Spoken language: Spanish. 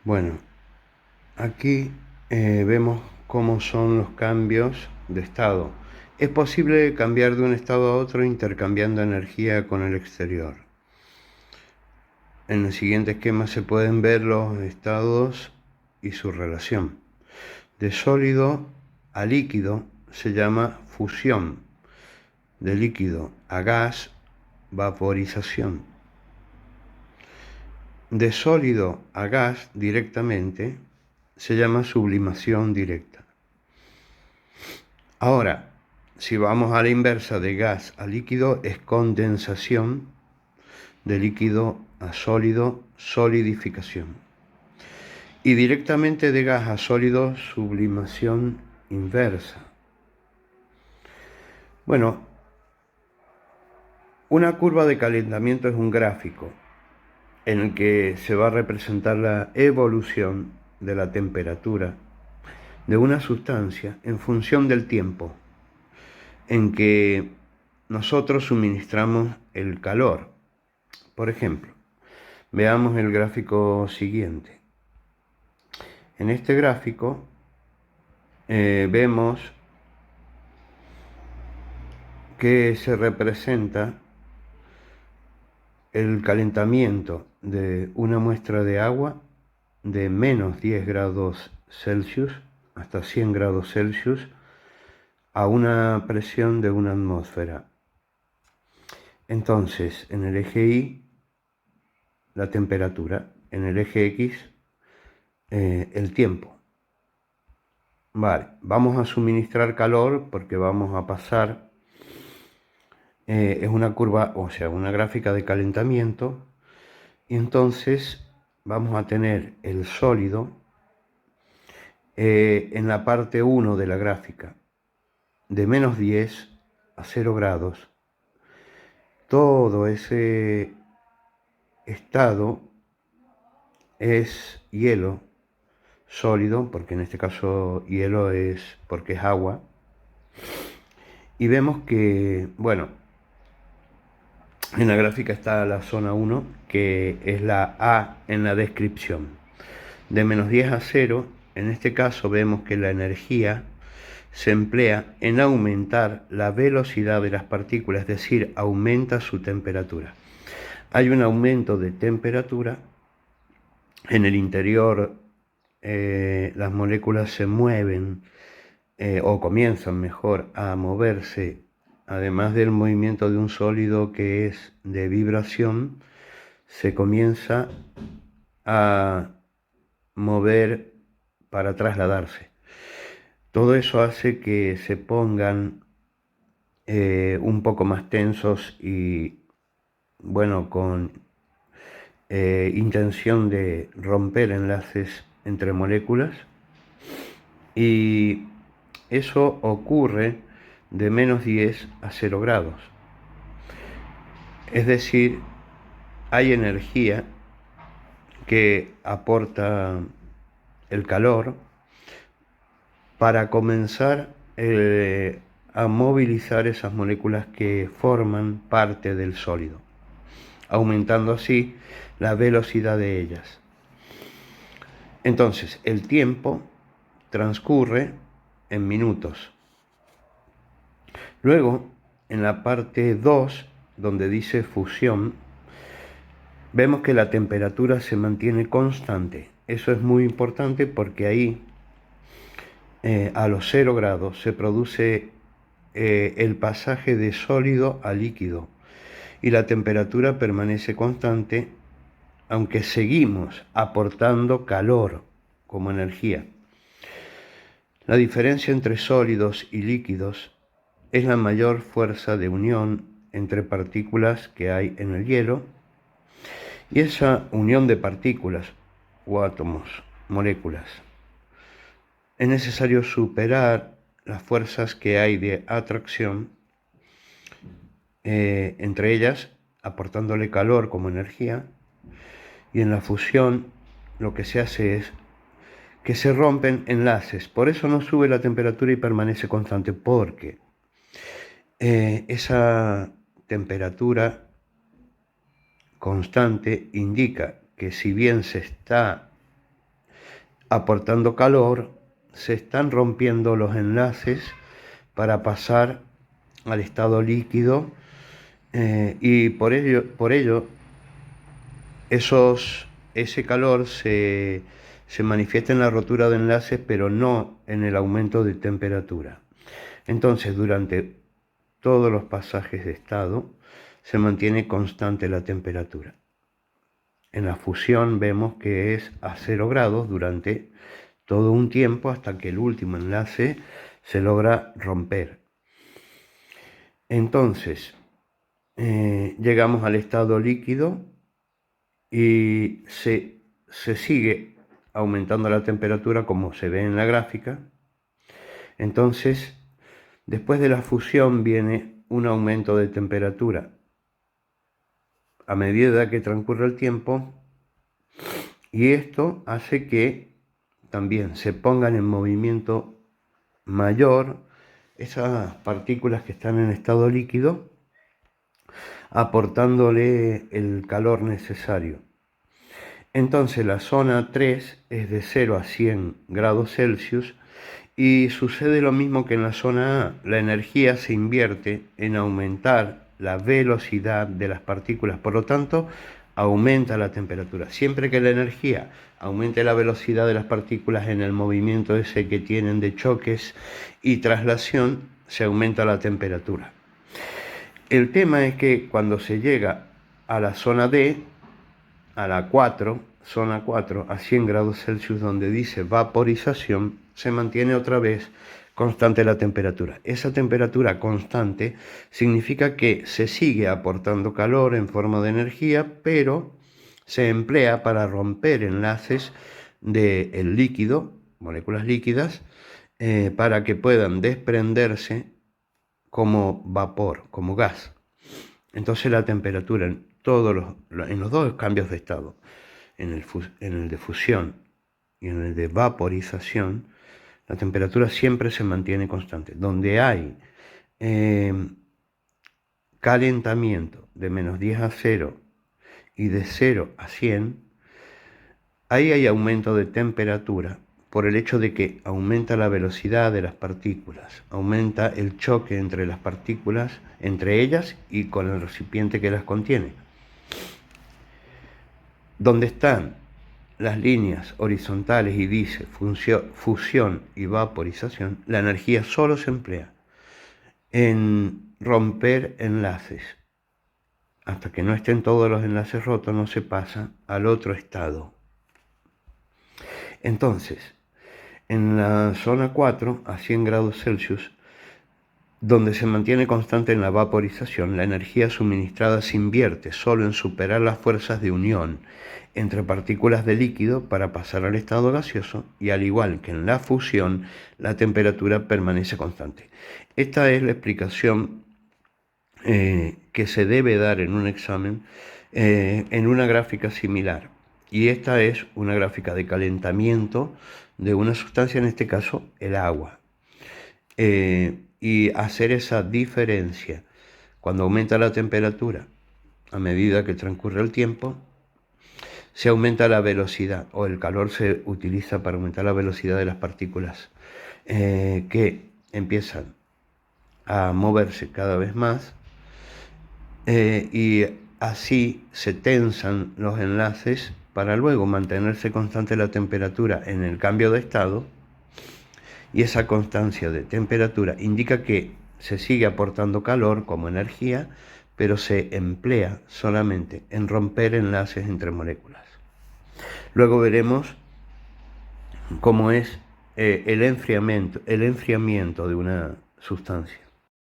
Bueno, aquí vemos cómo son los cambios de estado. Es posible cambiar de un estado a otro intercambiando energía con el exterior. En el siguiente esquema se pueden ver los estados y su relación. De sólido a líquido se llama fusión. De líquido a gas, vaporización. De sólido a gas directamente se llama sublimación directa. Ahora, si vamos a la inversa de gas a líquido, es condensación. De líquido a sólido, solidificación. Y directamente de gas a sólido, sublimación inversa. Bueno, una curva de calentamiento es un gráfico en el que se va a representar la evolución de la temperatura de una sustancia en función del tiempo en que nosotros suministramos el calor. Por ejemplo, veamos el gráfico siguiente. En este gráfico vemos que se representa el calentamiento de una muestra de agua de menos 10 grados Celsius hasta 100 grados Celsius a una presión de una atmósfera. Entonces, en el eje Y, la temperatura, en el eje X, el tiempo. Vale, vamos a suministrar calor porque vamos a pasar, es una curva, o sea, una gráfica de calentamiento, y entonces vamos a tener el sólido en la parte 1 de la gráfica, de menos 10 a 0 grados. Todo ese estado es hielo sólido, porque en este caso hielo es porque es agua. Y vemos que, bueno, en la gráfica está la zona 1, que es la A en la descripción. De menos 10 a 0, en este caso vemos que la energía se emplea en aumentar la velocidad de las partículas, es decir, aumenta su temperatura. Hay un aumento de temperatura en el interior, las moléculas se mueven o comienzan mejor a moverse, además del movimiento de un sólido que es de vibración, se comienza a mover para trasladarse. Todo eso hace que se pongan un poco más tensos y, bueno, con intención de romper enlaces entre moléculas, y eso ocurre de menos 10 a 0 grados. Es decir, hay energía que aporta el calor para comenzar a movilizar esas moléculas que forman parte del sólido, aumentando así la velocidad de ellas. Entonces, el tiempo transcurre en minutos. Luego, en la parte 2, donde dice fusión, vemos que la temperatura se mantiene constante. Eso es muy importante porque ahí, a los 0 grados, se produce el pasaje de sólido a líquido y la temperatura permanece constante, aunque seguimos aportando calor como energía. La diferencia entre sólidos y líquidos es la mayor fuerza de unión entre partículas que hay en el hielo, y esa unión de partículas o átomos, moléculas, es necesario superar las fuerzas que hay de atracción entre ellas, aportándole calor como energía, y en la fusión lo que se hace es que se rompen enlaces. Por eso no sube la temperatura y permanece constante, porque esa temperatura constante indica que si bien se está aportando calor, se están rompiendo los enlaces para pasar al estado líquido, y por ello ese calor se manifiesta en la rotura de enlaces, pero no en el aumento de temperatura. Entonces, durante todos los pasajes de estado se mantiene constante la temperatura. En la fusión vemos que es a 0 grados durante todo un tiempo hasta que el último enlace se logra romper. Entonces, llegamos al estado líquido y se sigue aumentando la temperatura como se ve en la gráfica. Entonces, después de la fusión viene un aumento de temperatura a medida que transcurre el tiempo, y esto hace que también se pongan en movimiento mayor esas partículas que están en estado líquido, aportándole el calor necesario. Entonces la zona 3 es de 0 a 100 grados Celsius y sucede lo mismo que en la zona A. La energía se invierte en aumentar la velocidad de las partículas, por lo tanto aumenta la temperatura. Siempre que la energía aumente la velocidad de las partículas en el movimiento ese que tienen de choques y traslación, se aumenta la temperatura. El tema es que cuando se llega a la zona D, a la 4, zona 4, a 100 grados Celsius, donde dice vaporización, se mantiene otra vez constante la temperatura. Esa temperatura constante significa que se sigue aportando calor en forma de energía, pero se emplea para romper enlaces del líquido, moléculas líquidas, para que puedan desprenderse como vapor, como gas. Entonces la temperatura en los dos cambios de estado, en el de fusión y en el de vaporización, la temperatura siempre se mantiene constante. Donde hay calentamiento de menos 10 a 0 y de 0 a 100, ahí hay aumento de temperatura por el hecho de que aumenta la velocidad de las partículas, aumenta el choque entre las partículas, entre ellas y con el recipiente que las contiene. Donde están las líneas horizontales y dice fusión y vaporización, la energía solo se emplea en romper enlaces. Hasta que no estén todos los enlaces rotos, no se pasa al otro estado. Entonces, en la zona 4, a 100 grados Celsius, donde se mantiene constante en la vaporización, la energía suministrada se invierte solo en superar las fuerzas de unión entre partículas de líquido para pasar al estado gaseoso, y al igual que en la fusión, la temperatura permanece constante. Esta es la explicación que se debe dar en un examen en una gráfica similar. Y esta es una gráfica de calentamiento de una sustancia, en este caso el agua. Y hacer esa diferencia cuando aumenta la temperatura a medida que transcurre el tiempo, se aumenta la velocidad, o el calor se utiliza para aumentar la velocidad de las partículas que empiezan a moverse cada vez más, y así se tensan los enlaces para luego mantenerse constante la temperatura en el cambio de estado, y esa constancia de temperatura indica que se sigue aportando calor como energía, pero se emplea solamente en romper enlaces entre moléculas. Luego veremos cómo es el enfriamiento de una sustancia.